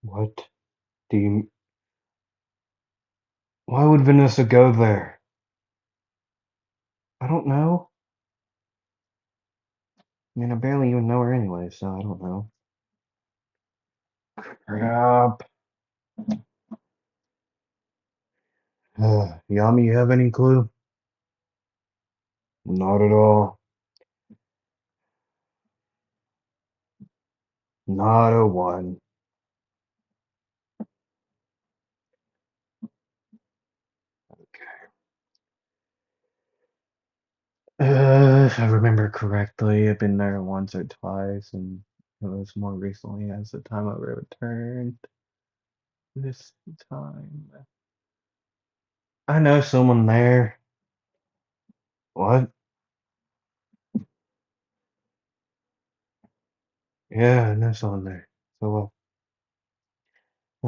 What do you... Why would Vanessa go there? I don't know. I mean, I barely even know her anyway, so I don't know. Crap. Yami, you have any clue? Not at all. Not a one. If I remember correctly, I've been there once or twice, and it was more recently as the time I returned this time. I know someone there. What? Yeah, I know someone there. So,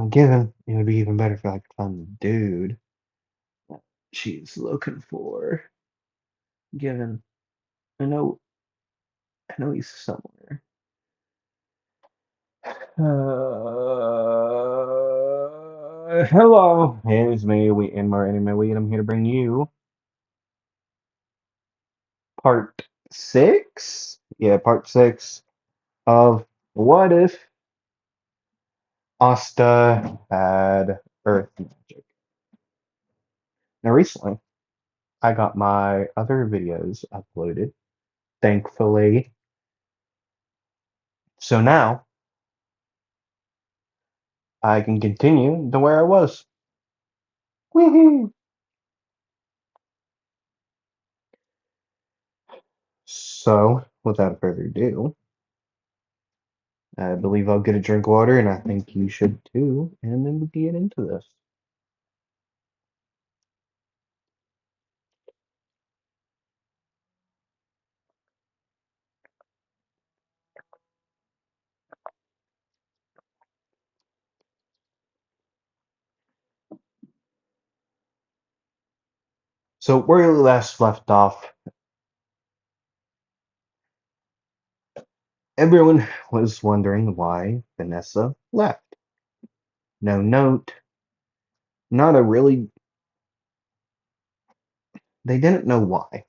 given, it would be even better if I could find the dude that she's looking for. Given, I know, I know he's somewhere. Hello, it's me, and more anime weed. I'm here to bring you part six. Yeah, part six of What If Asta Had Earth Magic. Now, recently, I got my other videos uploaded, thankfully. So now I can continue to where I was. Woohoo! So, without further ado, I believe I'll get a drink of water, and I think you should too, and then we can get into this. So, where we last left off, everyone was wondering why Vanessa left. No note, not a really, they didn't know why.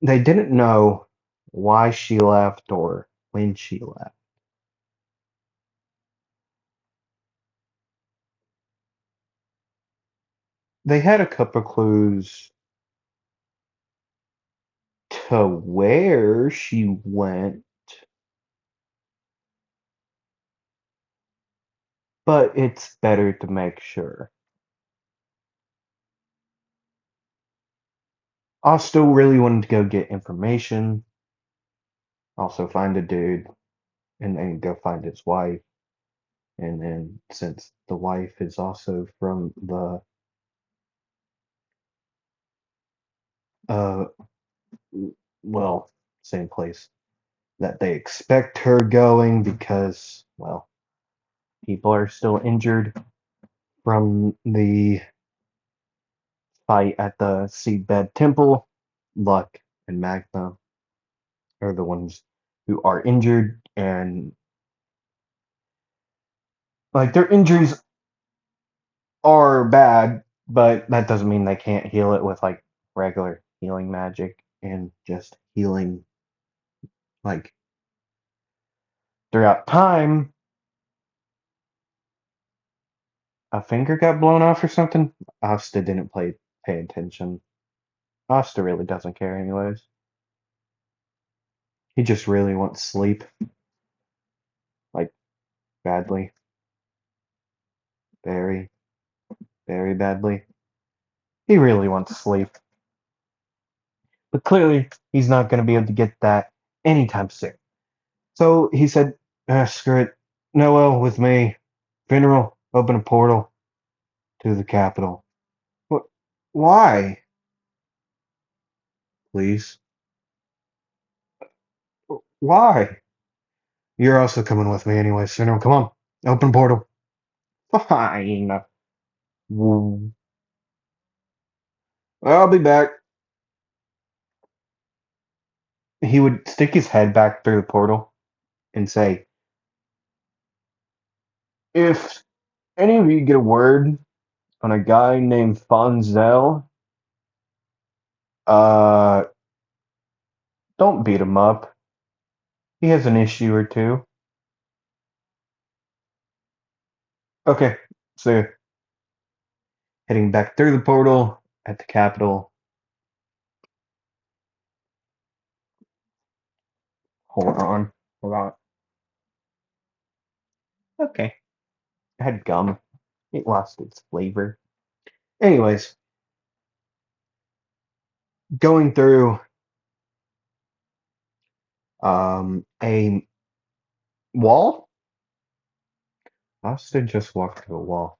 They didn't know why she left or when she left. They had a couple clues to where she went, but it's better to make sure. I still really wanted to go get information, also find a dude, and then go find his wife. And then since the wife is also from the uh well, same place that they expect her going because, well, people are still injured from the fight at the Seedbed Temple. Luck and Magna are the ones who are injured, and like their injuries are bad, but that doesn't mean they can't heal it with like regular healing magic and just healing like throughout time. A finger got blown off or something. Asta didn't pay attention. Asta really doesn't care anyways. He just really wants sleep, like badly, very, very badly. He really wants sleep, but clearly he's not going to be able to get that anytime soon. So he said, "Screw it, Noel with me. Funeral, open a portal to the capital." What? Why? Please. Why? You're also coming with me anyway, Funeral. Come on, open portal. Fine. I'll be back. he would stick his head back through the portal and say, "If any of you get a word on a guy named Fonzel, uh, don't beat him up. He has an issue or two." Okay, so heading back through the portal at the capital. Hold on, hold on. Okay, I had gum. It lost its flavor. Anyways, going through a wall. Asta just walked through a wall.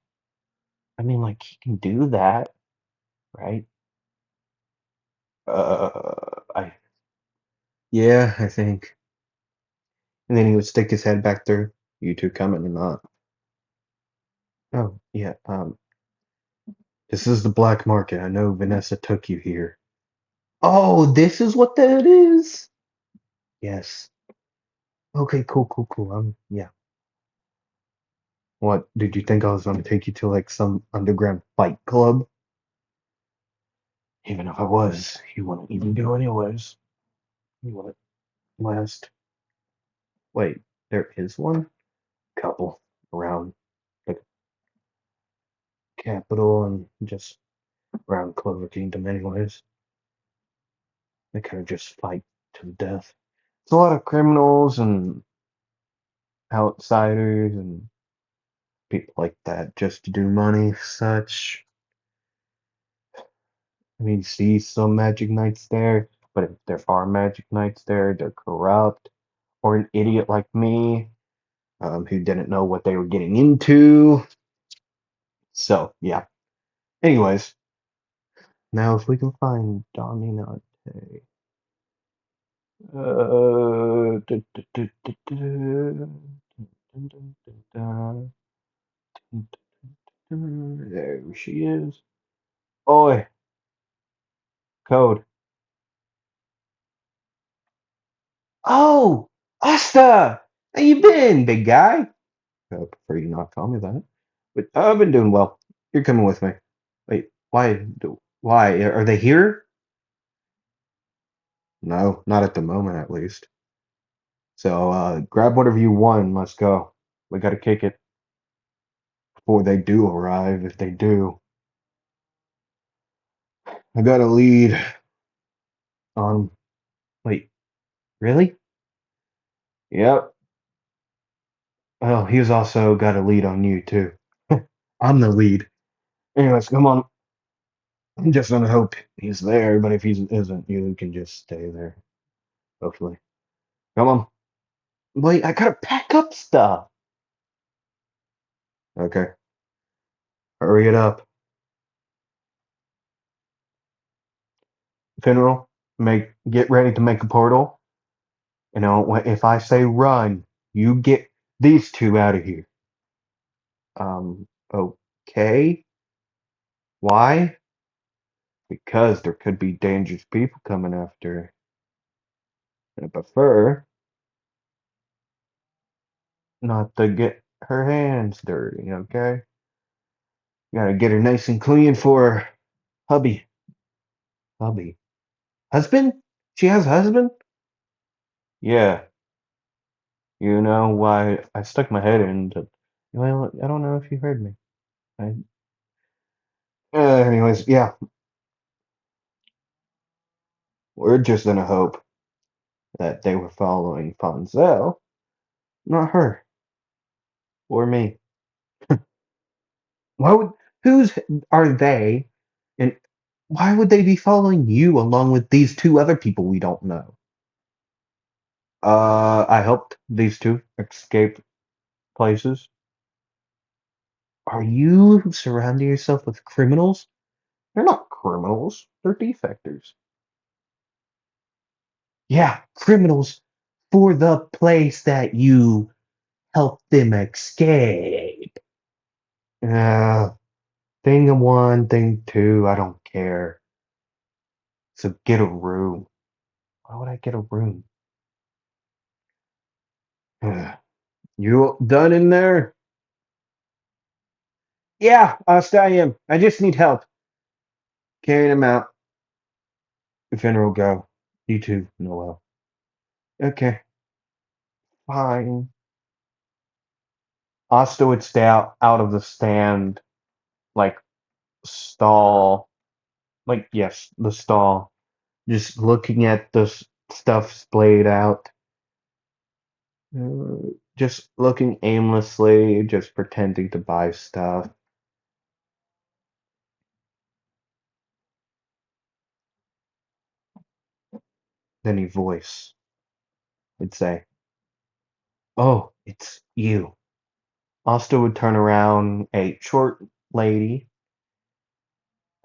I mean, like he can do that, right? I yeah, I think. And then he would stick his head back through. You two coming or not? Oh, yeah. This is the black market. I know Vanessa took you here. Oh, this is what that is? Yes. Okay, cool, cool, cool. Yeah. What, did you think I was gonna take you to like some underground fight club? Even if I was, you wouldn't even go anyways. You wouldn't last. Wait, there is one? Couple around the capital and just around Clover Kingdom anyways. They kind of just fight to the death. It's a lot of criminals and outsiders and people like that just to do money, such. I mean, see some magic knights there, but if there are magic knights there, they're corrupt or an idiot like me, who didn't know what they were getting into. So, yeah. Anyways, now if we can find Dominante. There she is. Oi, code. Oh, Asta! How you been, big guy? I prefer you not call me that. But I've been doing well. You're coming with me. Wait, why? Why? Are they here? No, not at the moment, at least. So, grab whatever you want. Let's go. We gotta kick it before they do arrive. If they do, I got a lead on. Wait, really? Yep. Oh, he's also got a lead on you too. I'm the lead. Anyways, come on. I'm just gonna hope he's there, but if he isn't, you can just stay there. Hopefully. Come on. Wait, I gotta pack up stuff. Okay, hurry it up. Funeral, get ready to make a portal. You know, if I say run, you get these two out of here. Okay. Why? Because there could be dangerous people coming after. And I prefer not to get her hands dirty, okay? Gotta get her nice and clean for hubby. Hubby. Husband? She has a husband? Yeah. You know why I stuck my head into. Well, I don't know if you heard me. I, anyways, yeah, we're just gonna hope that they were following Fonzel, not her or me. Why would whose are they, and why would they be following you along with these two other people we don't know? I helped these two escape places. Are you surrounding yourself with criminals? They're not criminals. They're defectors. Yeah, criminals for the place that you helped them escape. Uh, thing one, thing two, I don't care. So get a room. Why would I get a room? You done in there? Yeah, Asta, I am. I just need help carrying him out. Funeral go. You too, Noel. Okay, fine. Asta would stay out of the stand, like stall, like yes, the stall, just looking at the stuff splayed out, just looking aimlessly, just pretending to buy stuff. Then a voice would say, "Oh, it's you." Asta would turn around, a short lady,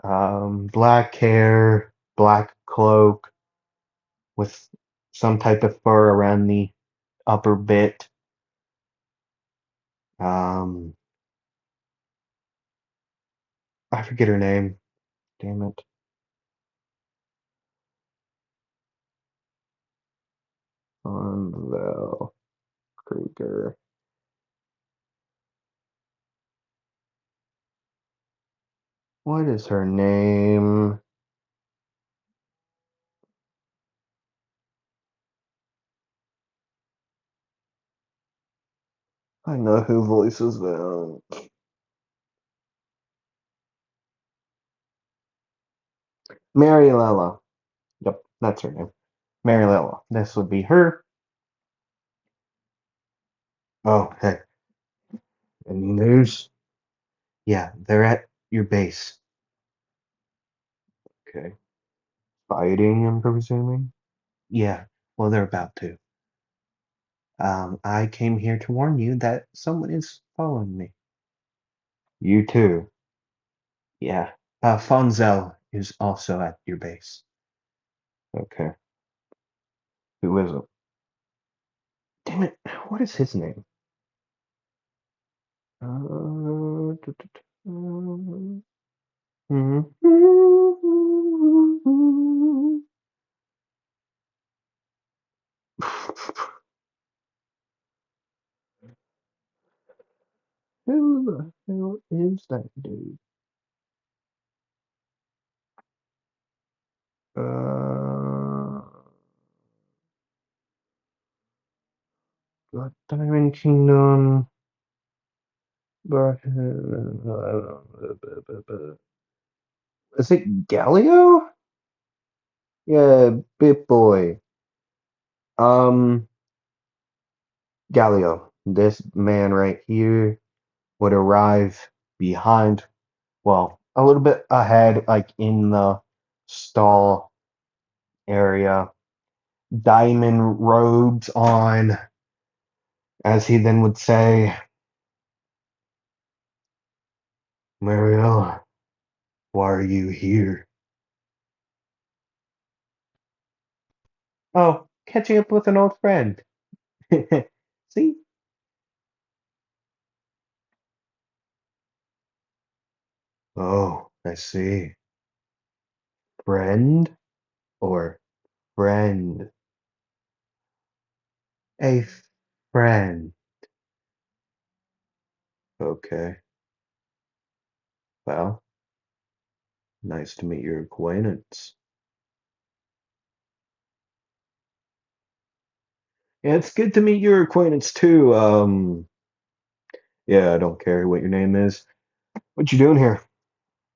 black hair, black cloak, with some type of fur around the upper bit. Um, I forget her name. Damn it. Unvel Krieger. What is her name? I know who voices them. Mariella. Yep, that's her name. Mariella. This would be her. Oh, hey. Any news? Yeah, they're at your base. Okay. Fighting, I'm presuming? Yeah, well, they're about to. I came here to warn you that someone is following me. You too. Yeah. Fonzel is also at your base. Okay. Who is it? Damn it. What is his name? Who the hell is that dude? Uh, God, Diamond Kingdom. Is it Galio? Yeah, Bit Boy. Um, Galio. This man right here would arrive behind, well, a little bit ahead, like in the stall area. Diamond robes on, as he then would say, Mariella, why are you here? Oh, catching up with an old friend. See? Oh, I see. Friend or friend? A friend. Okay. Well, nice to meet your acquaintance. Yeah, it's good to meet your acquaintance too. Yeah, I don't care what your name is. What you doing here?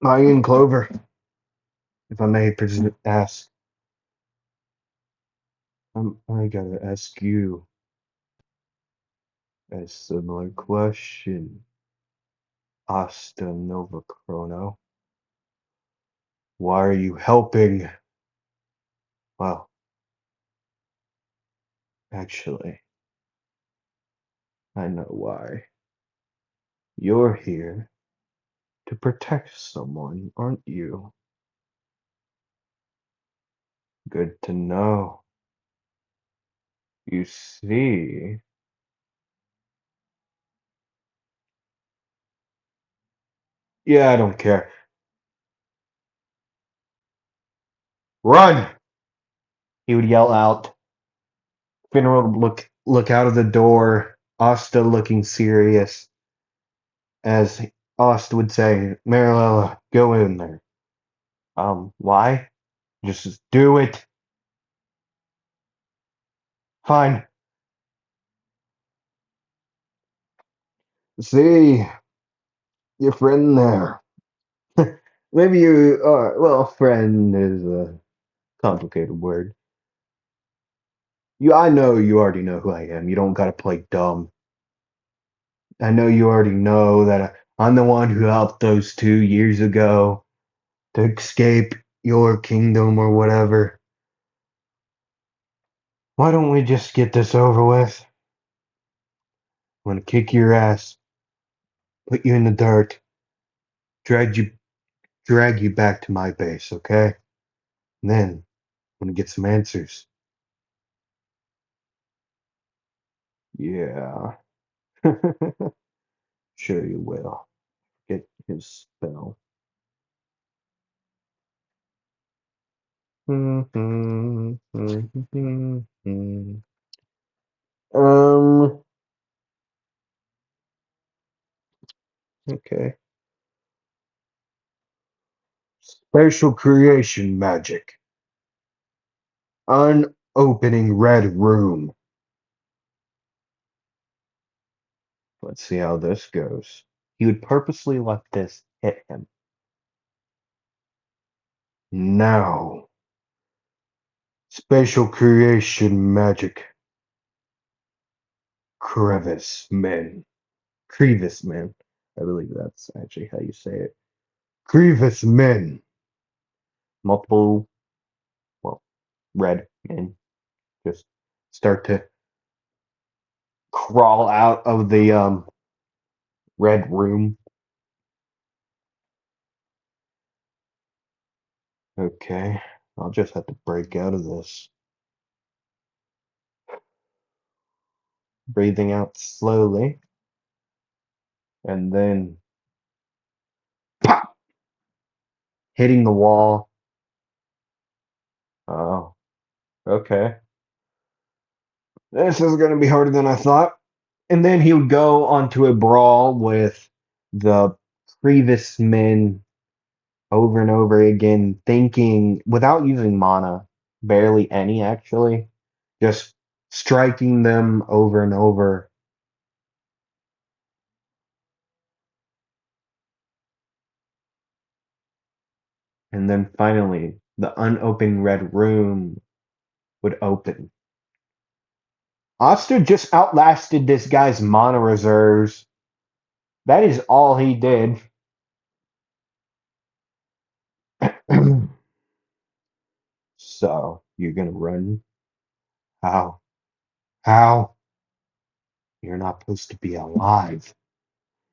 Ian Clover, if I may ask. I gotta ask you a similar question. Asta Nova Chrono. Why are you helping? Well, actually, I know why. You're here to protect someone, aren't you? Good to know. You see, yeah, I don't care. Run! He would yell out. Finral would look out of the door, Asta looking serious, as Asta would say, Marilella, go in there. Why? Just do it. Fine. See, your friend there. Maybe you are, well, friend is a complicated word. I know you already know who I am. You don't gotta play dumb. I know you already know that I'm the one who helped those 2 years ago to escape your kingdom or whatever. Why don't we just get this over with? I'm gonna kick your ass, put you in the dirt, drag you drag you back to my base, okay? And then I'm gonna get some answers. Yeah. Sure you will. Get his spell. Okay. Spatial creation magic. Unopening red room. Let's see how this goes. He would purposely let this hit him. Now, spatial creation magic. Crevice men. Crevice men. I believe that's actually how you say it. Crevice men. Multiple, well, red men just start to crawl out of the red room. Okay, I'll just have to break out of this. Breathing out slowly, and then pop, hitting the wall. Oh, okay. This is going to be harder than I thought. And then he would go onto a brawl with the previous men over and over again, thinking without using mana, barely any actually, just striking them over and over. And then finally, the unopened red room would open. Oster just outlasted this guy's mana reserves. That is all he did. So, you're gonna run? How? How? You're not supposed to be alive.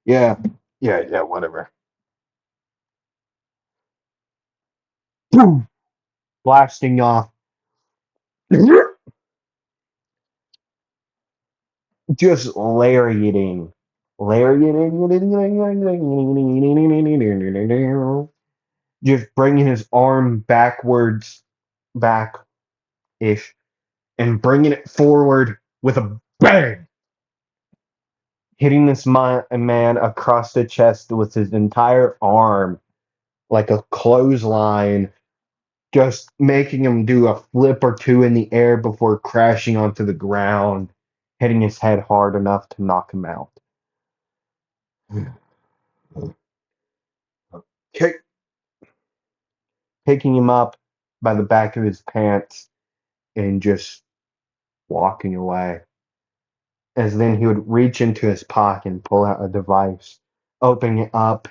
Yeah, yeah, whatever. Boom! Blasting off. Just lariating. Lariating. Just bringing his arm backwards, back-ish, and bringing it forward with a bang, hitting this man across the chest with his entire arm like a clothesline, just making him do a flip or two in the air before crashing onto the ground, hitting his head hard enough to knock him out. Kick, picking him up by the back of his pants and just walking away. As then he would reach into his pocket and pull out a device, opening it up.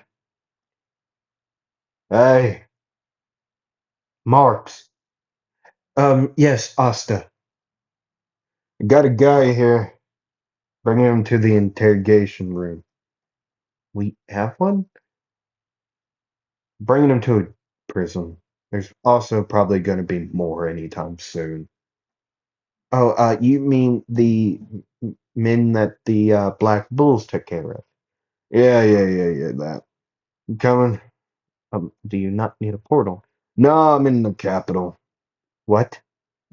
Hey, Marks. Yes, Asta. I got a guy here. Bring him to the interrogation room. We have one? Bringing him to a prison. There's also probably going to be more anytime soon. Oh, you mean the men that the Black Bulls took care of? Yeah, that. You coming? Do you not need a portal? No, I'm in the capital. What?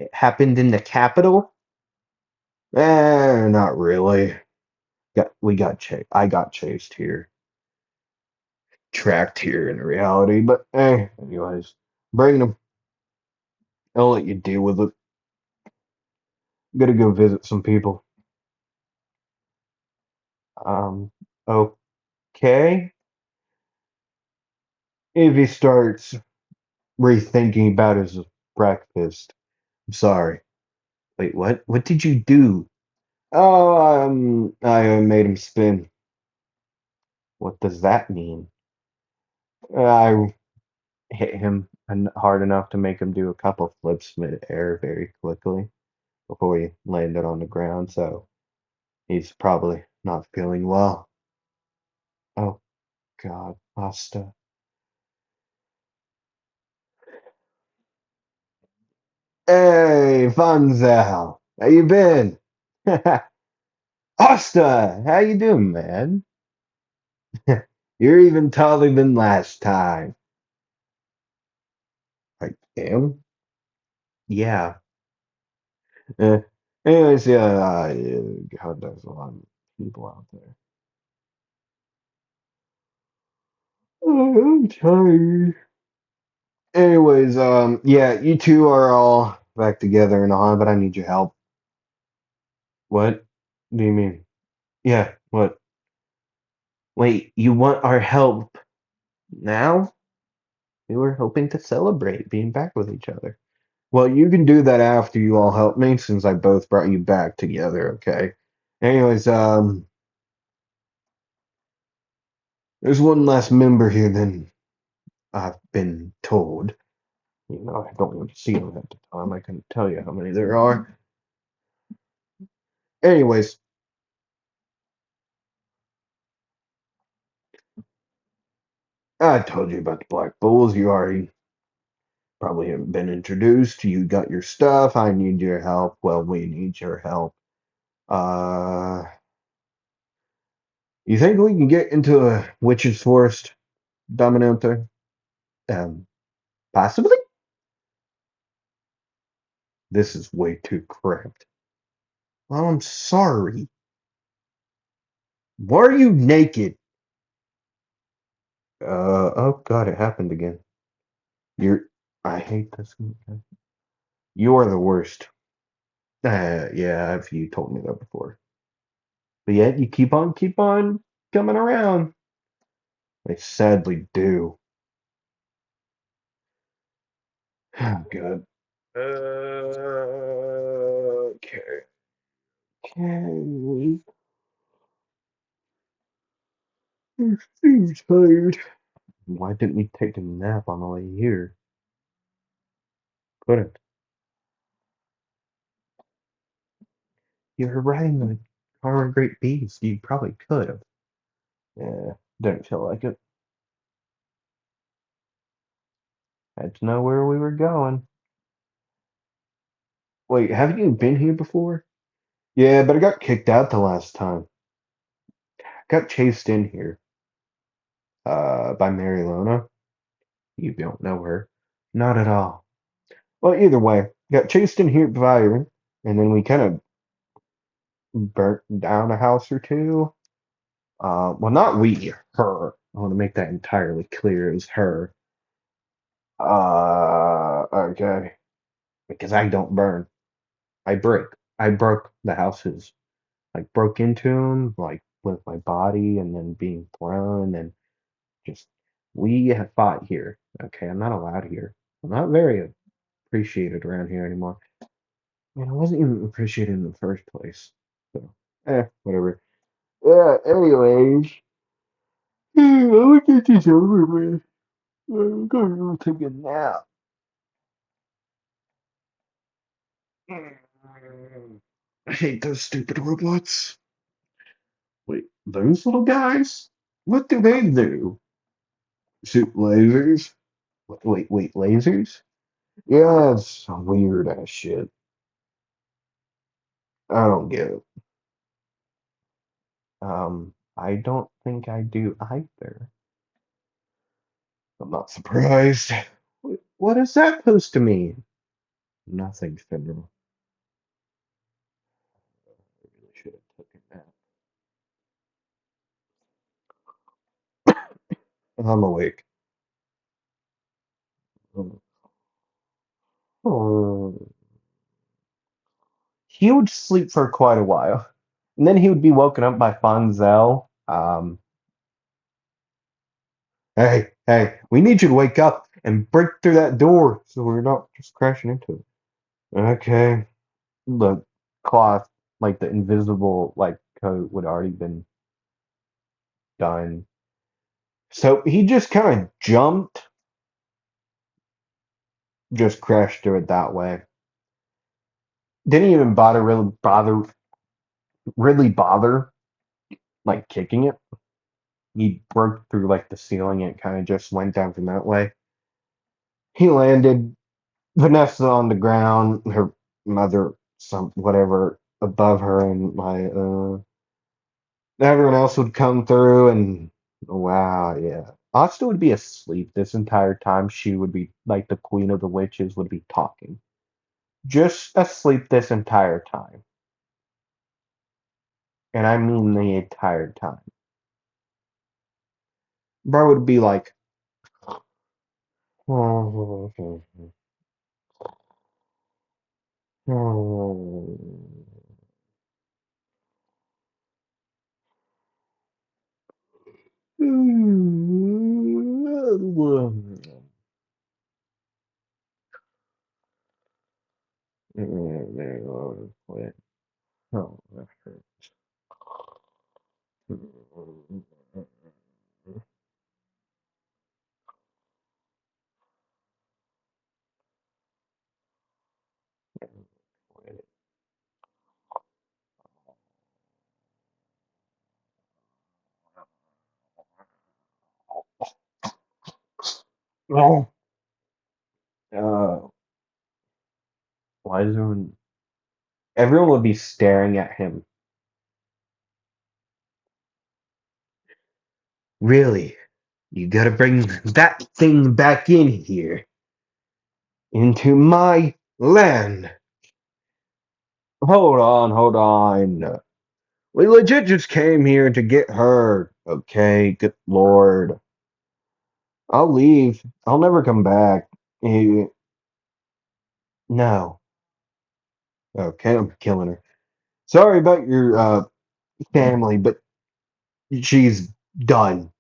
It happened in the capital? Not really. We got chased. I got chased here, tracked here in reality. But anyways, bring them. I'll let you deal with it. Gotta go visit some people. Um, okay. If he starts rethinking about his breakfast, I'm sorry. Wait, what? What did you do? Oh, I made him spin. What does that mean? I hit him hard enough to make him do a couple flips mid-air very quickly before he landed on the ground, so he's probably not feeling well. Oh God, Asta. Hey, Funzel, how you been? Asta, how you doing, man? You're even taller than last time. I am? Yeah. Uh, anyways, yeah, God, there's a lot of people out there. Oh, I'm tired. Anyways, yeah, you two are all back together and on, but I need your help. What do you mean? Yeah, what? Wait, you want our help now? We were hoping to celebrate being back with each other. Well, you can do that after you all help me, since I both brought you back together, okay? Anyways, there's one less member here than I've been told. You know, I don't want to see them at the time. I couldn't tell you how many there are. Anyways, I told you about the Black Bulls. You already probably haven't been introduced. You got your stuff. I need your help. Well, we need your help. Uh, you think we can get into a witch's forest, Dominante? Um, Possibly? This is way too cramped. Well, I'm sorry. Why are you naked? Oh God, it happened again. You're, I hate this. You are the worst. Yeah, if you told me that before. But yet you keep on coming around. I sadly do. Oh God. Okay. Okay. I'm so tired. Why didn't we take a nap on the way here? Couldn't. You were riding the car of great beast. You probably could have. Yeah, didn't feel like it. Had to know where we were going. Wait, haven't you been here before? Yeah, but I got kicked out the last time. Got chased in here. By Mary Lona. You don't know her. Not at all. Well, either way, got chased in here by her, and then we kind of burnt down a house or two. Well, not we, her. I want to make that entirely clear. It was her. Okay. Because I don't burn. I break. I broke the houses. Like, broke into them, like, with my body, and then being thrown, and just, we have fought here. Okay, I'm not allowed here. I'm not very appreciated around here anymore. And I wasn't even appreciated in the first place. So, whatever. Yeah, anyways. I'll get this over with. I'm gonna go take a nap. I hate those stupid robots. Wait, those little guys? What do they do? Shoot lasers? Wait, lasers? Yeah, it's weird ass shit. I don't get it. I don't think I do either. I'm not surprised. What is that supposed to mean? Nothing, Finral. I really should have taken a nap. I'm awake. Oh. He would sleep for quite a while. And then he would be woken up by Fonzel. Hey, we need you to wake up and break through that door so we're not just crashing into it. Okay. The cloth, like the invisible like coat would already been done. So he just kind of jumped, just crashed through it that way. Didn't even really bother like kicking it. He broke through like the ceiling and kind of just went down from that way. He landed Vanessa on the ground, her mother, some whatever above her, and everyone else would come through, and wow, yeah. Asta would be asleep this entire time. She would be like the queen of the witches, would be talking, just asleep this entire time, and I mean the entire time. Bro would be like, quit. Oh, that hurts. Oh, uh, why is everyone would be staring at him. Really? You gotta bring that thing back in here, into my land. Hold on. We legit just came here to get her. Okay, good lord. I'll leave. I'll never come back. Eh, no. Okay, I'm killing her. Sorry about your family, but she's done.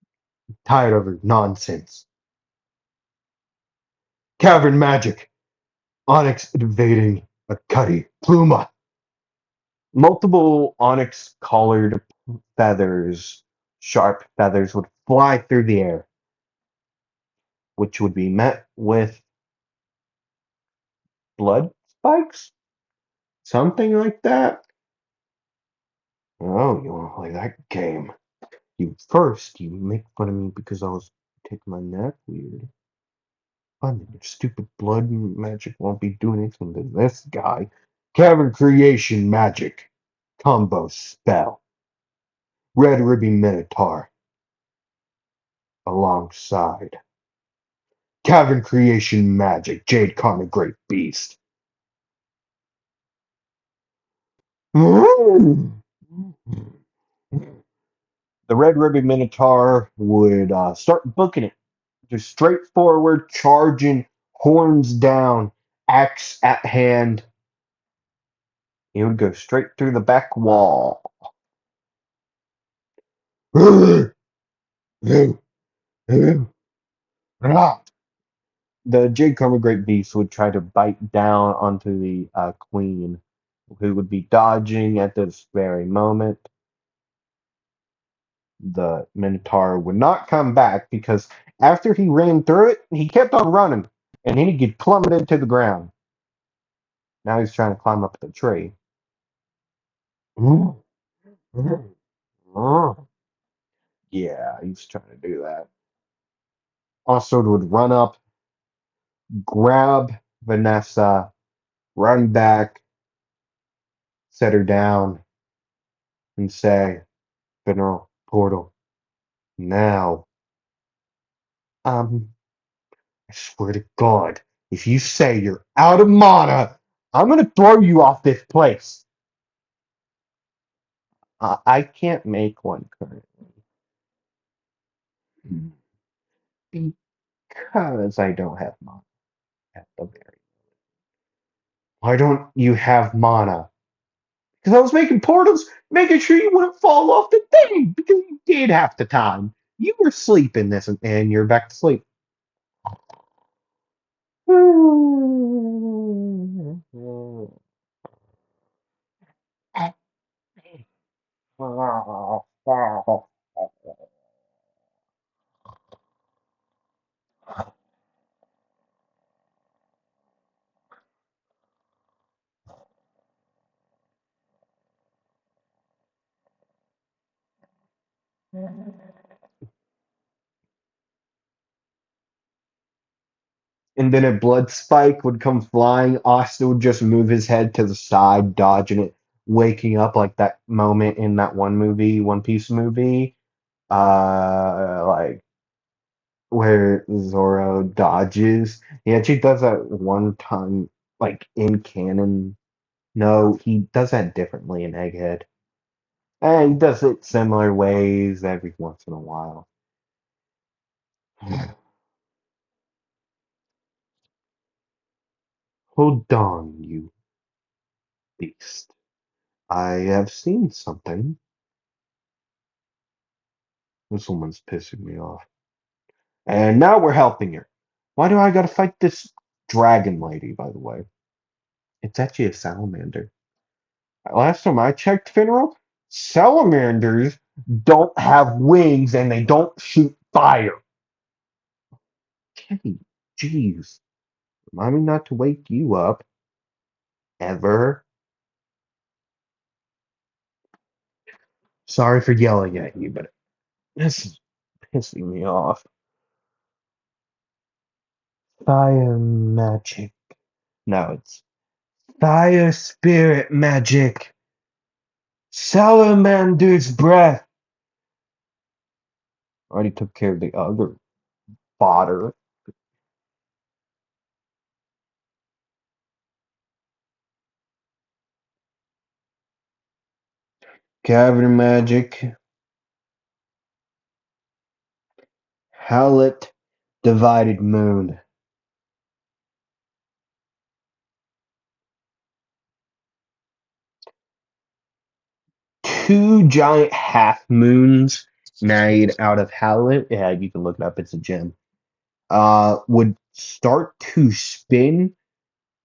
Tired of her nonsense. Cavern magic. Onyx invading a cutty. Pluma. Multiple onyx collared feathers, sharp feathers, would fly through the air, which would be met with blood spikes? Something like that? Oh, you want to play that game? You make fun of me because I was taking my nap weird. I mean, your stupid blood magic won't be doing anything to this guy. Cavern creation magic. Combo spell. Red Ruby Minotaur alongside. Cavern creation magic. Jade Karma Great Beast. The Red Ruby Minotaur would start booking it. Just straightforward, charging, horns down, axe at hand. He would go straight through the back wall. The Jade Karma Great Beast would try to bite down onto the queen, who would be dodging at this very moment. The Minotaur would not come back because after he ran through it, he kept on running and he get plummeted to the ground. Now he's trying to climb up the tree. Yeah, he's trying to do that. Also would run up, grab Vanessa, run back, set her down, and say, General Portal, now, um, I swear to God, if you say you're out of mana, I'm gonna throw you off this place. I can't make one currently because I don't have mana at the very. Why don't you have mana? Because I was making portals, making sure you wouldn't fall off the thing. Because you did half the time. You were sleeping this, and you're back to sleep. And then a blood spike would come flying. Asta would just move his head to the side, dodging it, waking up like that moment in that one movie, One Piece movie, like where Zoro dodges. He actually does that one time, like in canon. No, he does that differently in Egghead. And he does it similar ways every once in a while. Hold on, you beast. I have seen something. This woman's pissing me off. And now we're helping her. Why do I gotta fight this dragon lady, by the way? It's actually a salamander. Last time I checked, Finral, salamanders don't have wings and they don't shoot fire. Kenny, jeez. Remind me not to wake you up. Ever. Sorry for yelling at you, but this is pissing me off. Fire magic. No, it's fire spirit magic. Salamander's breath. Already took care of the other fodder. Cavern magic. Howlet. Divided moon. Two giant half moons made out of Howlet. Yeah, you can look it up. It's a gem. Would start to spin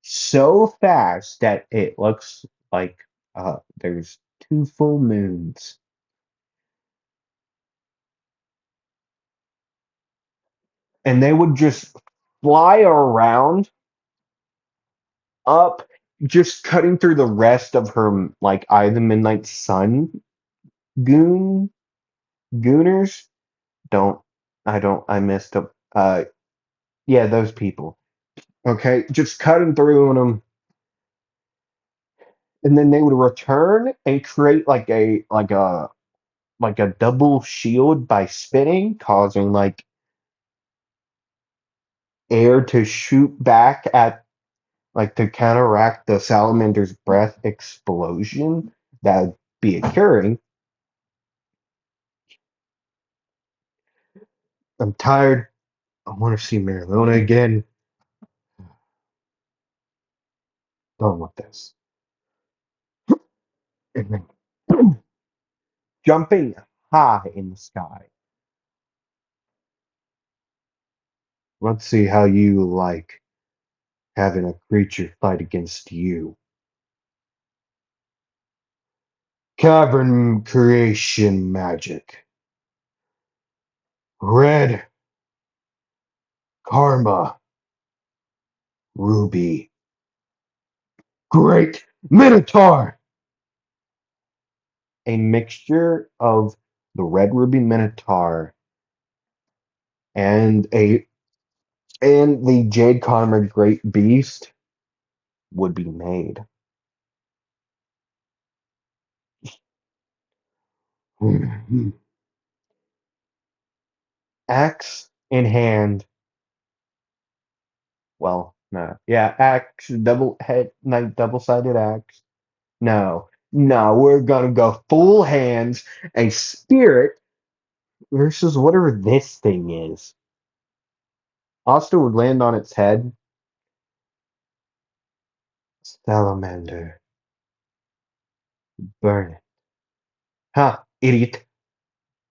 so fast that it looks like there's two full moons. And they would just fly around up, just cutting through the rest of her, like, Eye of the Midnight Sun goon gooners. Don't I missed them. Yeah, those people. Okay, just cutting through them, and then they would return and create like a double shield by spinning, causing like air to shoot back at, like, to counteract the salamander's breath explosion that would be occurring. I'm tired. I want to see Marilona again. Done with this. And then boom, jumping high in the sky. Let's see how you like having a creature fight against you. Cavern creation magic. Red karma ruby. Great minotaur. A mixture of the red ruby minotaur and a and the jade karma great beast would be made. Axe in hand. Well, No. Yeah, axe, double head, like double-sided axe. No. No, we're gonna go full hands, a spirit versus whatever this thing is. Asta would land on its head. Salamander, burn it. Ha, idiot.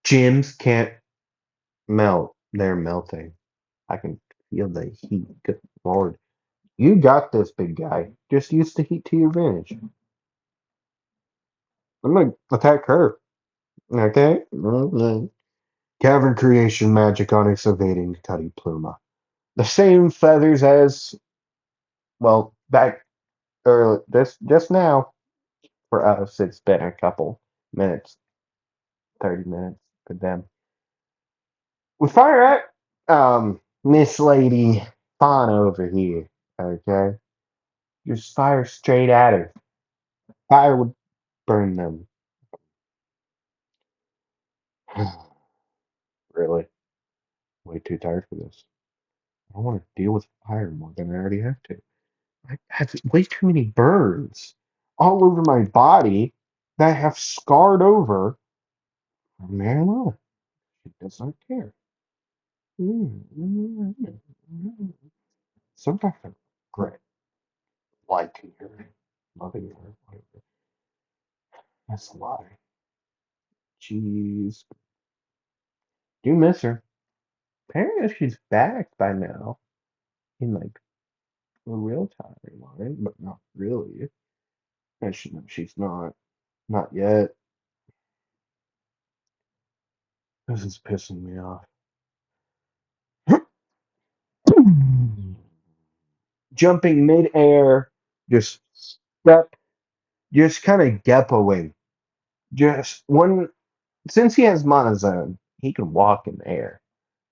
Gems can't melt. They're melting. I can feel the heat. Good Lord. You got this, big guy. Just use the heat to your advantage. I'm gonna attack her. Okay? Mhm. Cavern creation magic on its evading Cuddy Pluma. The same feathers as, well, back early, just now. For us, it's been a couple minutes, 30 minutes for them. We fire at Miss Lady Fauna over here. Okay? Just fire straight at her. Fire would burn them. Really? Way too tired for this. I don't want to deal with fire more than I already have to. I have way too many burns all over my body that I have scarred over from marijuana. She does not care. Sometimes I regret liking her, loving her, whatever. That's a lie. Jeez. Do miss her. Apparently she's back by now in like a real timeline, but not really. And she's not. Not yet. This is pissing me off. Jumping midair, just step, just kind of geppoing. Just one, since he has monozone, he can walk in the air.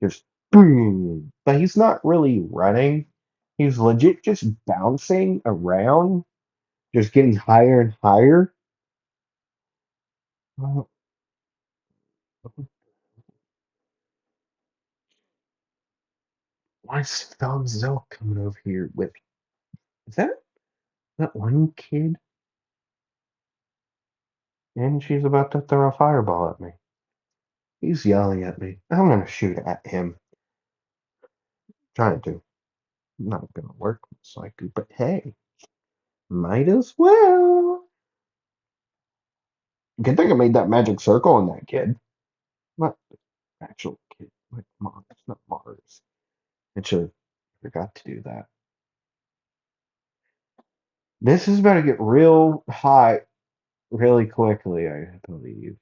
Just boom. But he's not really running. He's legit just bouncing around, just getting higher and higher. Uh, Why is Felzo coming over here with? Is that one kid? And she's about to throw a fireball at me. He's yelling at me. I'm gonna shoot at him. Trying to. Not gonna work most likely, but hey, might as well. Good thing I made that magic circle on that kid. Not the actual kid, like Mars, not Mars. I should have forgot to do that. This is about to get real hot really quickly, I believe.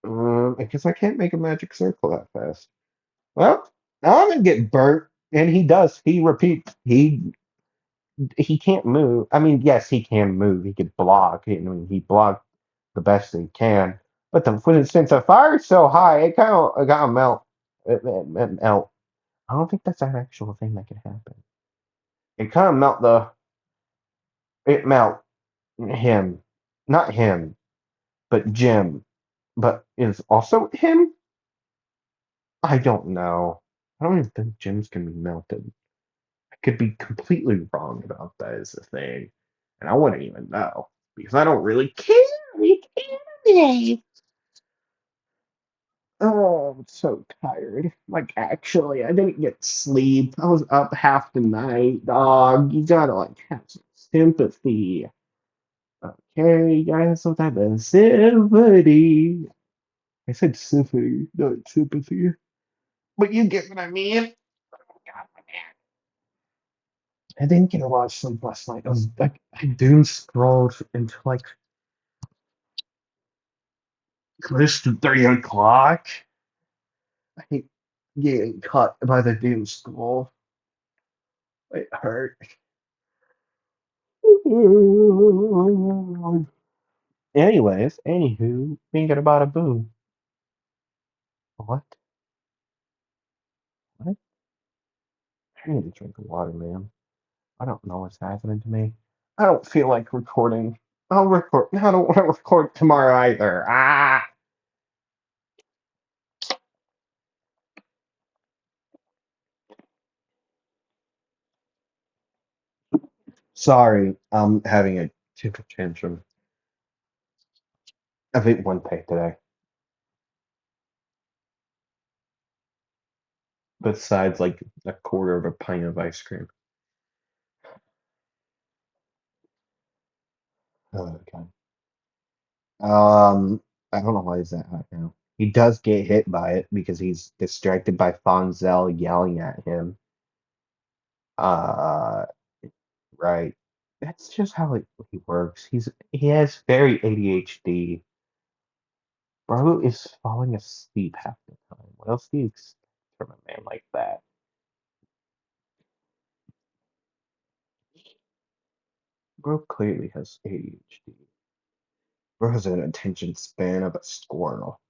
I guess I can't make a magic circle that fast. Well, now I'm gonna get burnt, and he does. He repeats. He can't move. I mean, yes, he can move. He could block. I mean, he blocked the best he can. But since the fire's so high, it got to melt. It melt. I don't think that's an actual thing that can happen. It kind of melt him, not him, but Jim. But is also him? I don't know. I don't even think Jim's can be melted. I could be completely wrong about that as a thing, and I wouldn't even know because I don't really care. You kidding? Oh, I'm so tired. Like, actually, I didn't get sleep. I was up half the night, dog. You gotta, like, have some sympathy. Okay, you gotta have some type of sympathy. I said sympathy, not sympathy. But you get what I mean? Oh, God, my man. I didn't get a lot of sleep last night. I was like, I doom scrolled until like close to 3 o'clock. I hate getting caught by the doom scroll. It hurt. Anyways, anywho, thinking about a boo. What? What? I need to drink water, man. I don't know what's happening to me. I don't feel like recording. I'll record. I don't want to record tomorrow either. Ah! Sorry, I'm having a temper tantrum. I've ate one pay today, besides like a quarter of a pint of ice cream. Oh god. Um, I don't know why he's that hot now. He does get hit by it because he's distracted by Fonzel yelling at him. Uh, right. That's just how he works. He has very ADHD. Bro is falling asleep half the time. What else do you expect from a man like that? Bro clearly has ADHD. Bro has an attention span of a squirrel.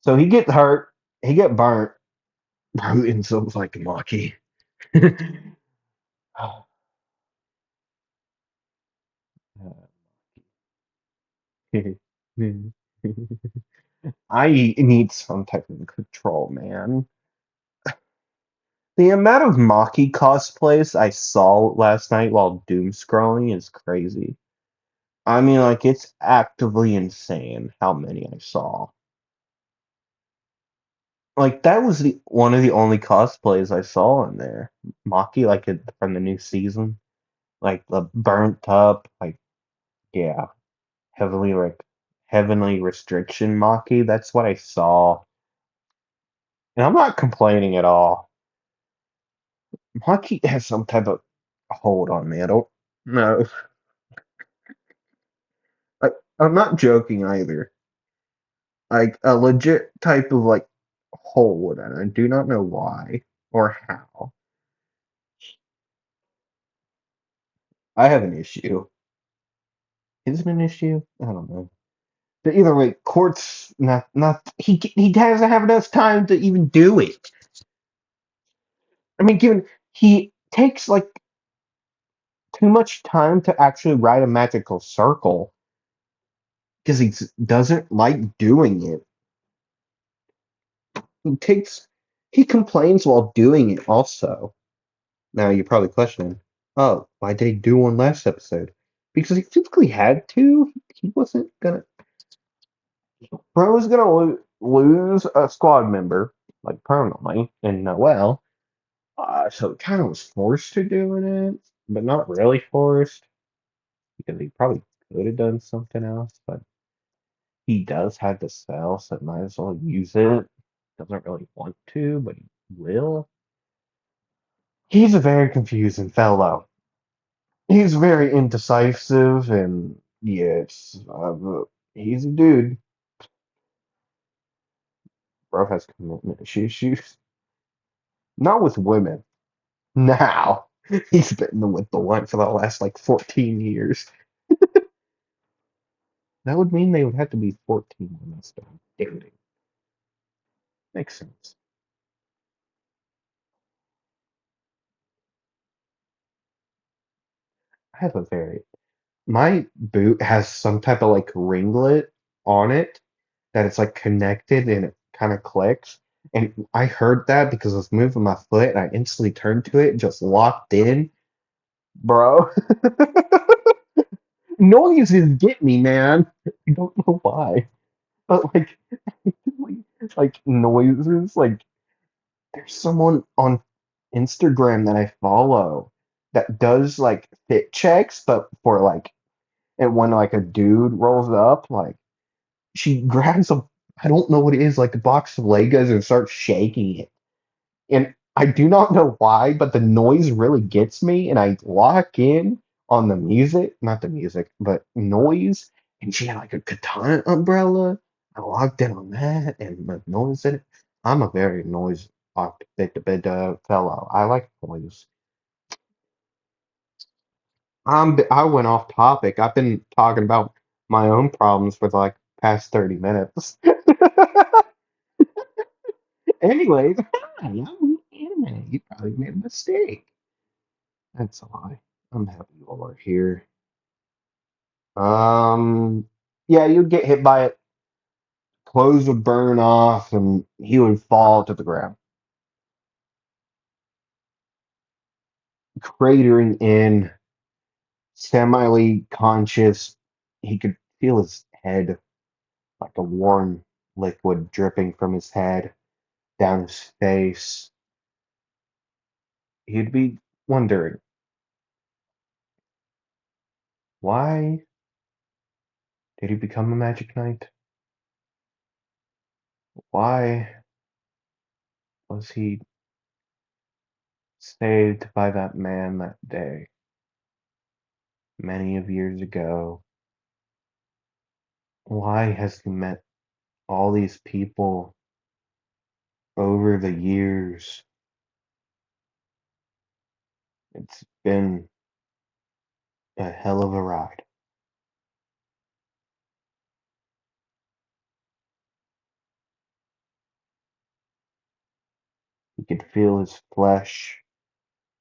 So he gets hurt, he get burnt. Bro ends up like Maki. I need some type of control, man. The amount of Maki cosplays I saw last night while doom scrolling is crazy. I mean, like, it's actively insane how many I saw. Like, that was the one of the only cosplays I saw in there. Maki, like, from the new season. Like, the burnt up, like, yeah, like, heavenly restriction Maki. That's what I saw. And I'm not complaining at all. Maki has some type of hold on me. I don't know. I, I'm not joking either. Like a legit type of like hold, and I do not know why or how. I have an issue. Is it an issue? I don't know. But either way, Court's not he doesn't have enough time to even do it. I mean, given he takes like too much time to actually write a magical circle because he doesn't like doing it. He takes he complains while doing it also. Now you're probably questioning, oh, why did he do one last episode? Because he physically had to. He wasn't gonna. Bro was gonna lose a squad member like permanently in Noel. So he kind of was forced to doing it, but not really forced because he probably could have done something else. But he does have the spell, so might as well use it. Doesn't really want to, but he will. He's a very confusing fellow. He's very indecisive, and yes, he's a dude. Bro has commitment issues. Not with women. Now. He's been with the one for the last like 14 years. That would mean they would have to be 14 when they start dating. Makes sense. I have a very. My boot has some type of like ringlet on it that it's like connected and it kind of clicks. And I heard that because I was moving my foot and I instantly turned to it and just locked in. Bro, noises get me, man. I don't know why. But like noises, like there's someone on Instagram that I follow that does like fit checks, but for like and when like a dude rolls up, like she grabs a I don't know what it is, like a box of Legos and starts shaking it. And I do not know why, but the noise really gets me, and I lock in on the music, not the music, but noise. And she had like a katana umbrella. I locked in on that, and the noise in it. I'm a very noise bit fellow. I like noise. I went off topic. I've been talking about my own problems for like past 30 minutes. Anyways, hi, I'm anime. You probably made a mistake. That's a lie. I'm happy you all are here. Yeah, you'd get hit by it, clothes would burn off, and he would fall to the ground, cratering in. semi conscious. He could feel his head, like a warm liquid dripping from his head down his face. He'd be wondering, why did he become a magic knight? Why was he saved by that man that day, many of years ago? Why has he met all these people over the years? It's been a hell of a ride. He could feel his flesh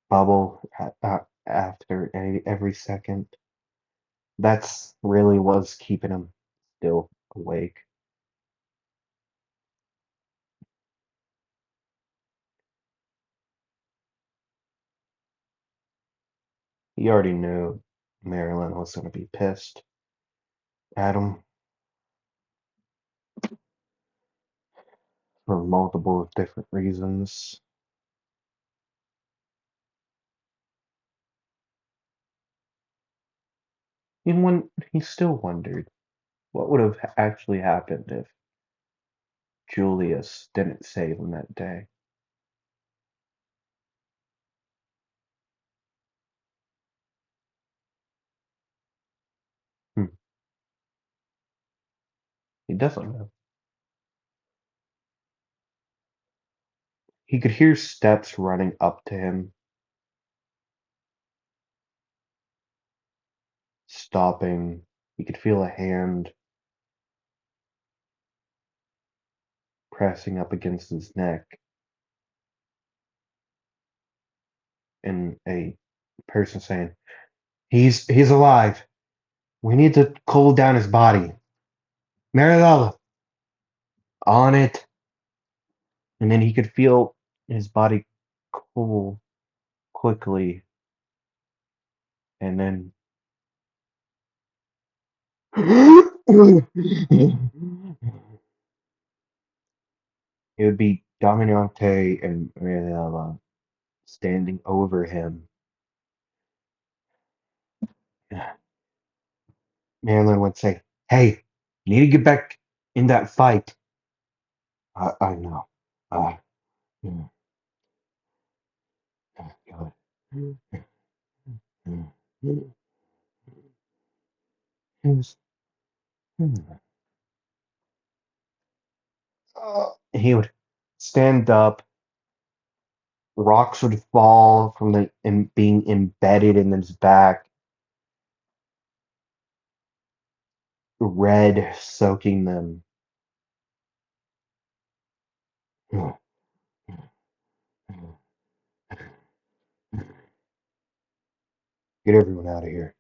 bubble after every second. That's really was keeping him still awake. He already knew Marilyn was going to be pissed at him for multiple different reasons. And when he still wondered what would have actually happened if Julius didn't save him that day. Hmm. He doesn't know. He could hear steps running up to him, stopping. He could feel a hand pressing up against his neck, and a person saying, He's alive. We need to cool down his body. Marilella, on it. And then he could feel his body cool quickly, and then it would be Dominante and Marilella standing over him. Marilyn would say, Hey, you need to get back in that fight. I know. Uh, mm, God. He would stand up, rocks would fall from being embedded in his back, red soaking them. Get everyone out of here.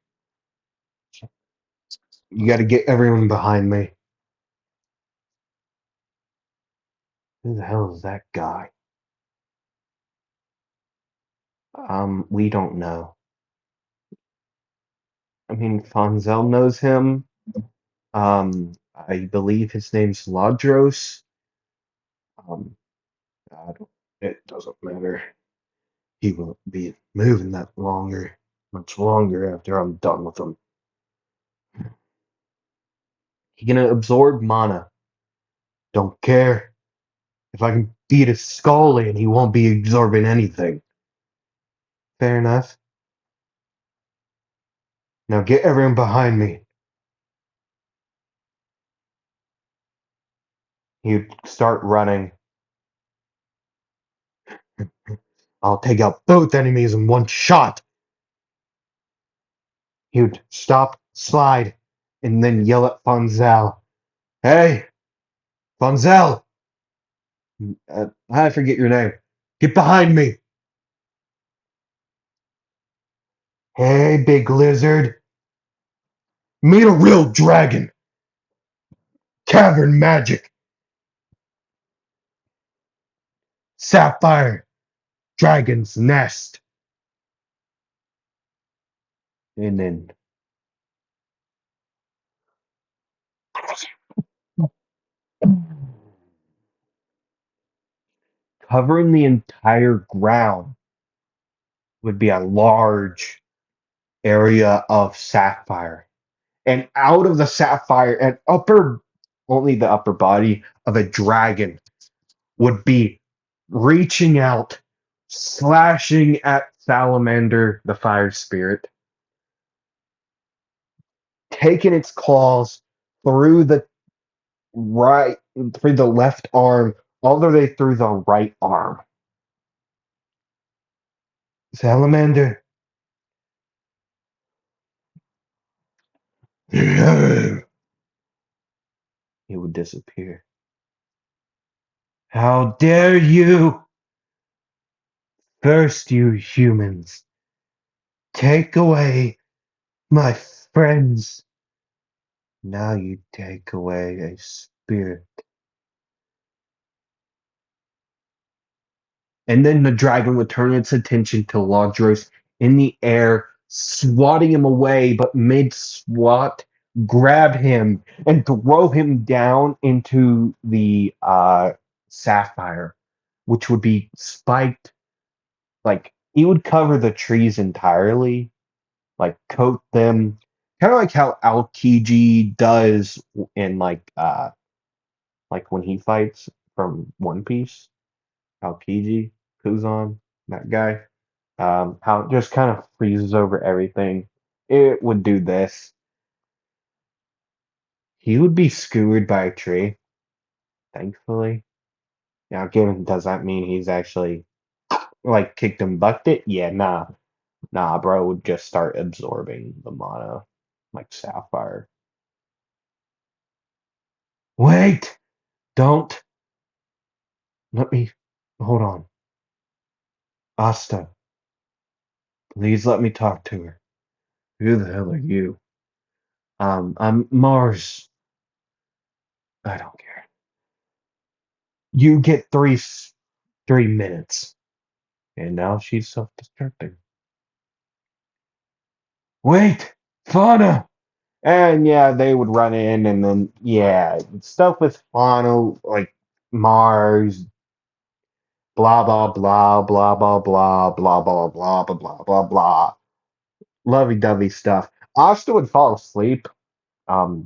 You got to get everyone behind me. Who the hell is that guy? We don't know. I mean, Fonzel knows him. I believe his name's Ladros. Um, I don't, it doesn't matter. He won't be moving much longer after I'm done with him. He can absorb mana. Don't care. If I can beat his skull in, he won't be absorbing anything. Fair enough. Now get everyone behind me. He'd start running. I'll take out both enemies in one shot. He would stop, slide, and then yell at Fonzel. Hey, Fonzel! I forget your name. Get behind me. Hey, big lizard. Meet a real dragon. Cavern magic. Sapphire. Dragon's nest. And then covering the entire ground would be a large area of sapphire. And out of the sapphire and only the upper body of a dragon would be reaching out, slashing at Salamander, the fire spirit, taking its claws through the right, through the left arm, all the way through the right arm. Salamander, it would disappear. How dare you! First, you humans, take away my friends. Now you take away a spirit. And then the dragon would turn its attention to Lodros in the air, swatting him away, but mid swat, grab him and throw him down into the sapphire, which would be spiked. Like he would cover the trees entirely, like coat them, kind of like how Aokiji does in like when he fights from One Piece. Aokiji, Kuzan, that guy. How it just kind of freezes over everything. It would do this. He would be skewered by a tree, thankfully. Now, given does that mean he's actually like kicked and bucked it? Yeah, nah, bro would just start absorbing the mana like sapphire. Wait, don't let me. Hold on, Asta. Please let me talk to her. Who the hell are you? I'm Mars. I don't care. You get 3 minutes. And now she's self-destructing. Wait, Fauna! And yeah, they would run in and then yeah, stuff with Fauna, like Mars, blah blah blah blah blah blah blah blah blah blah blah blah blah. Lovey-dovey stuff. Asta would fall asleep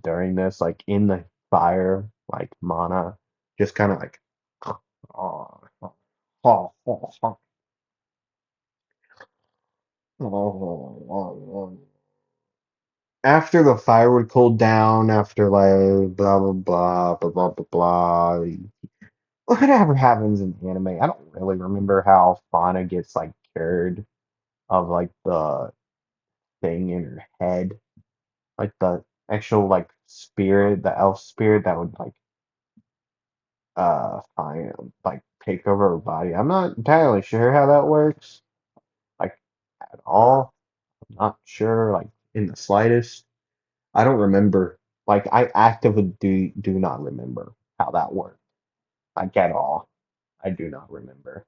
during this, like in the fire, like Mana, just kind of like oh, oh, oh, oh, oh. After the fire would cool down, after like blah blah blah blah blah blah blah. Whatever happens in anime, I don't really remember how Fauna gets like cured of like the thing in her head, like the actual like spirit, the elf spirit that would like find like take over her body. I'm not entirely sure how that works, like at all. I'm not sure, like in the slightest. I don't remember. Like I actively do not remember how that worked. Like at all. I do not remember.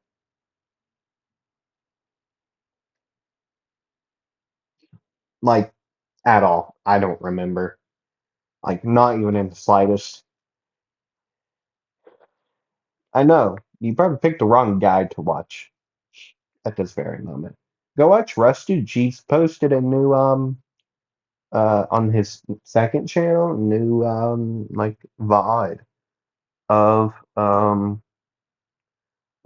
Like at all. I don't remember. Like not even in the slightest. I know. You probably picked the wrong guy to watch at this very moment. Go watch Rusty. G's posted a new on his second channel, new like VOD of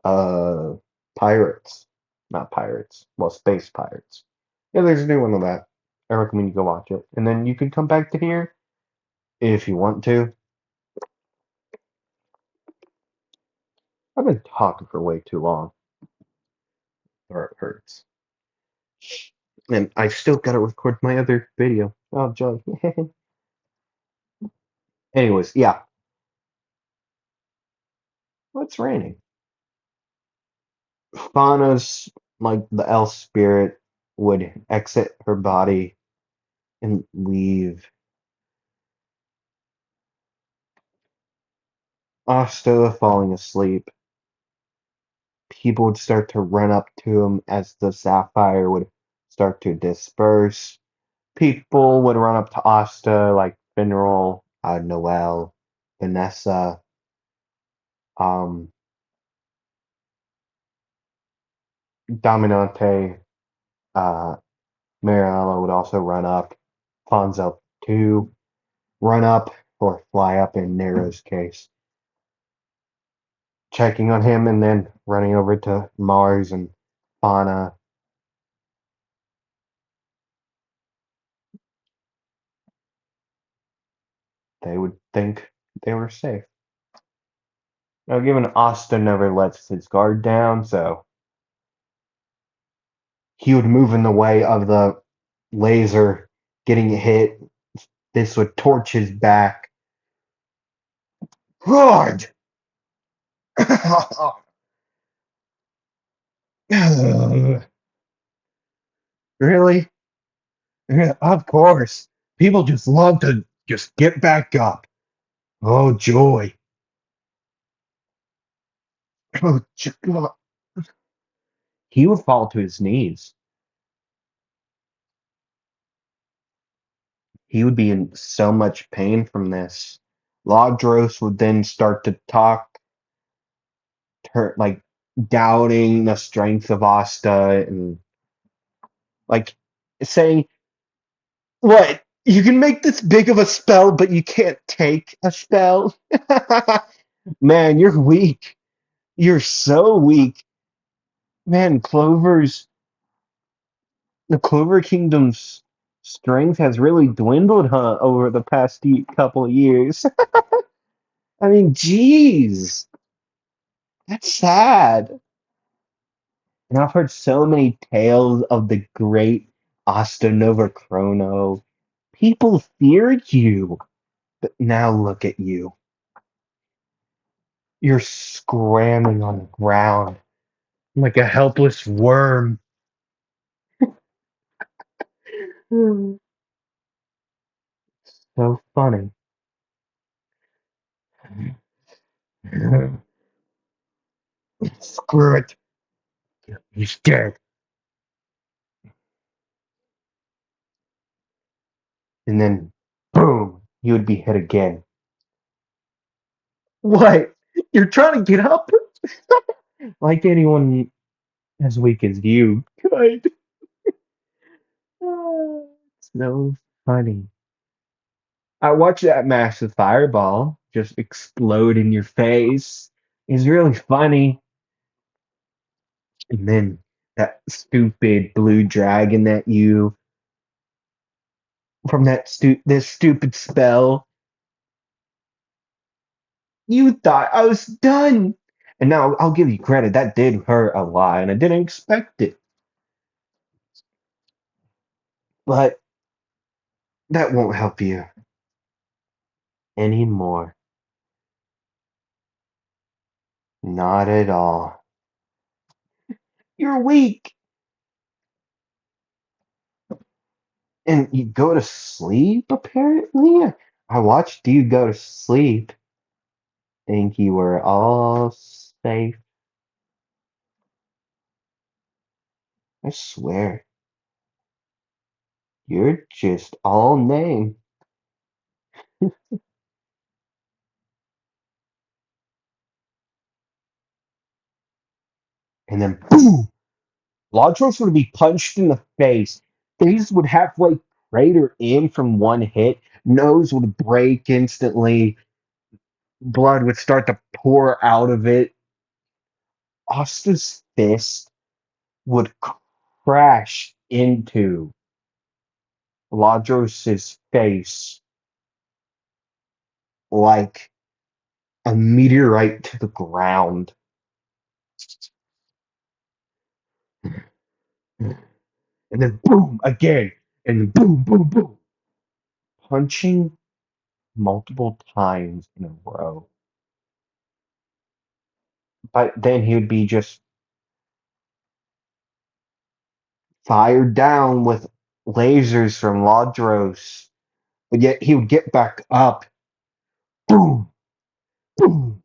uh pirates. Not pirates. Well, space pirates. Yeah, there's a new one of that. I recommend you go watch it. And then you can come back to here if you want to. I've been talking for way too long. Throat hurts. And I still gotta record my other video. Oh, joy. Anyways, yeah. What's raining? Fauna's, like the elf spirit, would exit her body and leave. Asta falling asleep. People would start to run up to him as the sapphire would start to disperse. People would run up to Asta like Finral, Noelle, Vanessa, um, Dominante, uh, Mariella would also run up. Fonzo too, run up or fly up in Nero's case, checking on him and then running over to Mars and Fauna. They would think they were safe. Now, given Asta never lets his guard down, so he would move in the way of the laser getting hit. This would torch his back. God! Really? Yeah, of course. People just love to just get back up. Oh, joy. Oh, God. He would fall to his knees. He would be in so much pain from this. Lodros would then start to talk, like doubting the strength of Asta and like saying, "What? You can make this big of a spell, but you can't take a spell? Man, you're weak. You're so weak. Man, the Clover Kingdom's strength has really dwindled, huh, over the past couple of years." I mean, geez, that's sad. And I've heard so many tales of the great Asta Chrono. People feared you, but now look at you. You're scrambling on the ground like a helpless worm. So funny. Screw it. He's dead. And then, boom, he would be hit again. What? You're trying to get up? Like anyone as weak as you could. It's so funny. I watched that massive fireball just explode in your face. It's really funny. And then that stupid blue dragon that you from this stupid spell, you thought I was done. And now I'll give you credit, that did hurt a lot, and I didn't expect it. But that won't help you anymore. Not at all. You're weak. And you go to sleep, apparently. I watched you go to sleep. Think you were all safe. I swear, you're just all name. And then boom! Lodros would be punched in the face. Face would halfway crater in from one hit. Nose would break instantly. Blood would start to pour out of it. Asta's fist would crash into Ladros's face like a meteorite to the ground. And then boom again, and boom, boom, boom, punching multiple times in a row. But then he would be just fired down with lasers from Ladros. But yet he would get back up. Boom, boom,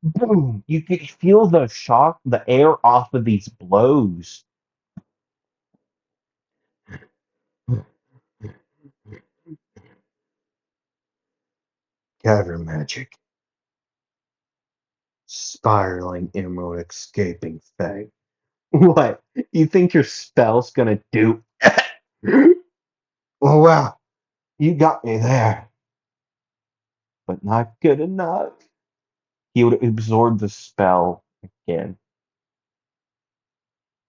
boom. You could feel the shock, the air off of these blows. counter magic, spiraling emerald escaping fang. What? You think your spell's gonna do? Oh wow, you got me there, but not good enough. He would absorb the spell again.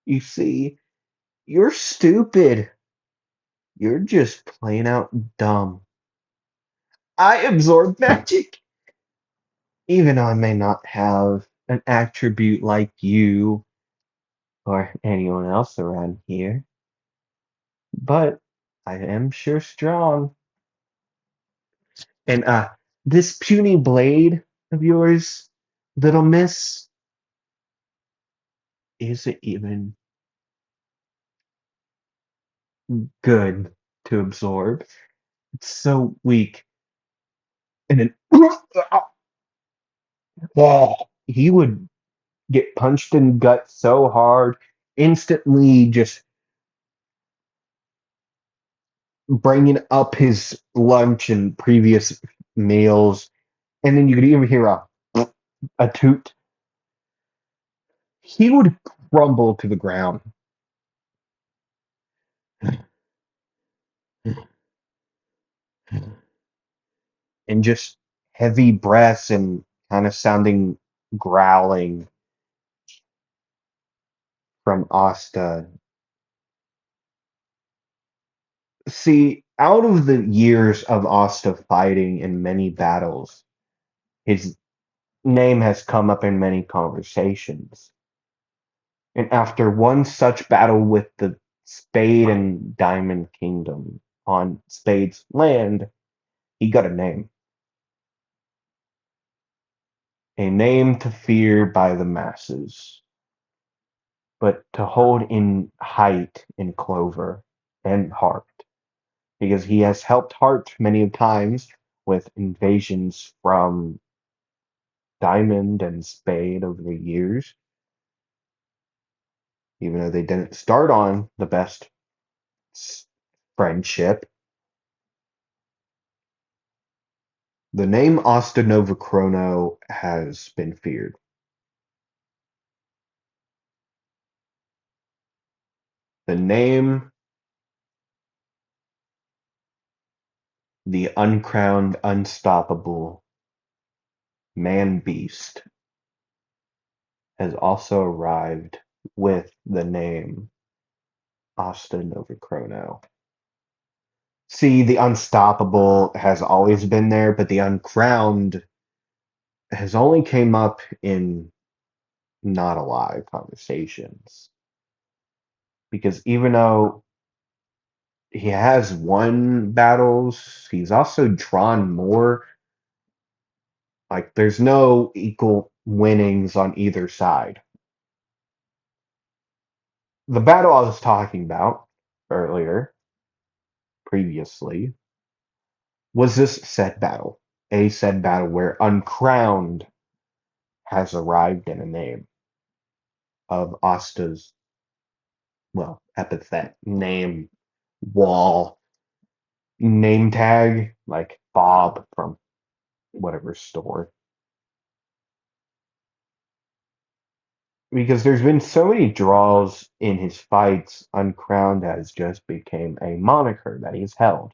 You see, you're stupid. You're just plain out dumb. I absorb magic. Even though I may not have an attribute like you or anyone else around here, but I am sure strong. And this puny blade of yours, little miss, isn't even good to absorb. It's so weak. And then he would get punched in the gut so hard, instantly just bringing up his lunch and previous meals. And then you could even hear a toot. He would crumble to the ground and just heavy breaths and kind of sounding growling from Asta. See, out of the years of Asta fighting in many battles, his name has come up in many conversations. And after one such battle with the Spade and Diamond Kingdom on Spade's land, he got a name. A name to fear by the masses, but to hold in height in Clover and Heart, because he has helped Heart many times with invasions from Diamond and Spade over the years, even though they didn't start on the best friendship. The name Asta Novachrono has been feared. The name, the uncrowned, unstoppable man beast, has also arrived with the name Asta Novachrono. See, the unstoppable has always been there, but the uncrowned has only came up in not alive conversations. Because even though he has won battles, he's also drawn more. Like, there's no equal winnings on either side. The battle I was talking about earlier, previously, was this said battle. A said battle where Uncrowned has arrived in a name of Asta's, well, epithet, name, wall, name tag, like Bob from whatever store. Because there's been so many draws in his fights, Uncrowned has just became a moniker that he's held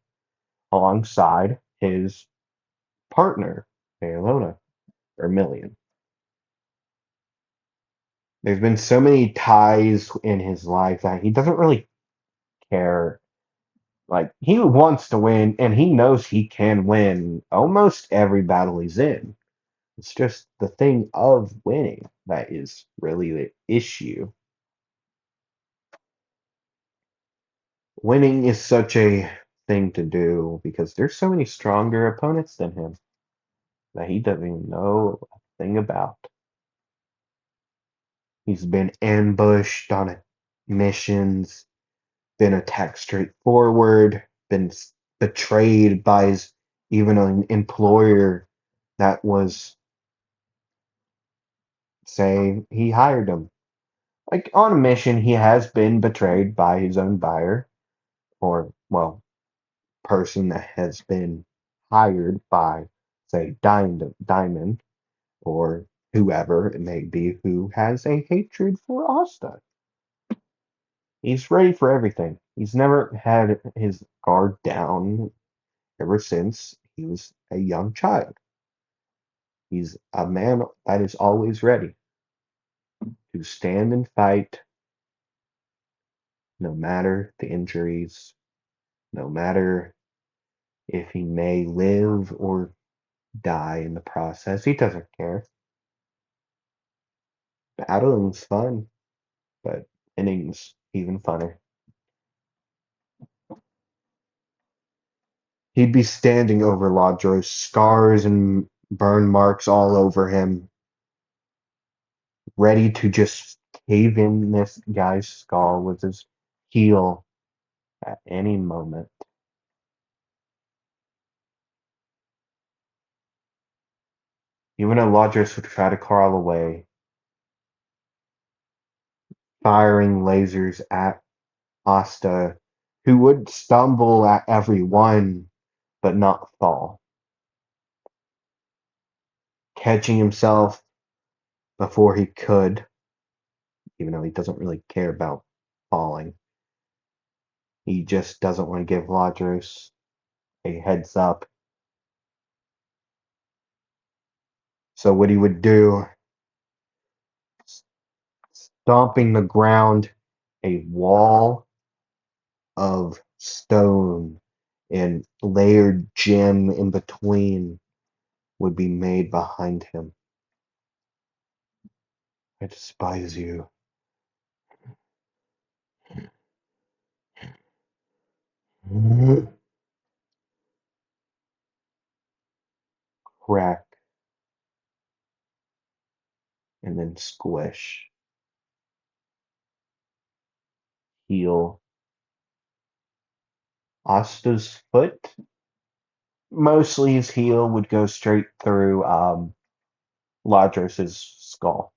alongside his partner, Leona, or Million. There's been so many ties in his life that he doesn't really care. Like, he wants to win, and he knows he can win almost every battle he's in. It's just the thing of winning that is really the issue. Winning is such a thing to do because there's so many stronger opponents than him that he doesn't even know a thing about. He's been ambushed on missions, been attacked straightforward, been betrayed by his even an employer that was saying he hired him. Like, on a mission, he has been betrayed by his own buyer, or, well, person that has been hired by say, Diamond, or whoever it may be who has a hatred for Asta. He's ready for everything. He's never had his guard down ever since he was a young child. He's a man that is always ready to stand and fight no matter the injuries, no matter if he may live or die in the process. He doesn't care. Battling's fun, but innings even funner. He'd be standing over Lodros, scars and burn marks all over him, ready to just cave in this guy's skull with his heel at any moment. Even though Lodros would try to crawl away, firing lasers at Asta, who would stumble at every one but not fall, catching himself before he could, even though he doesn't really care about falling. He just doesn't want to give Lodros a heads up. So what he would do, stomping the ground, a wall of stone and layered gem in between would be made behind him. I despise you. Crack and then squish. Heel. Asta's foot, mostly his heel, would go straight through Ladros's skull.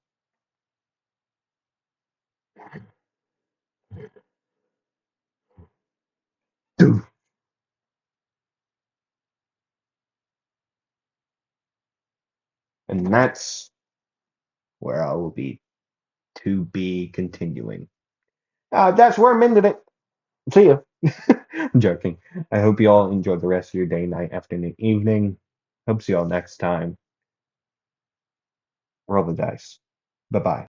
And that's where I will be to be continuing. That's where I'm ending it. See ya. I'm joking. I hope you all enjoy the rest of your day, night, afternoon, evening. Hope see you all next time. Roll the dice. Bye bye.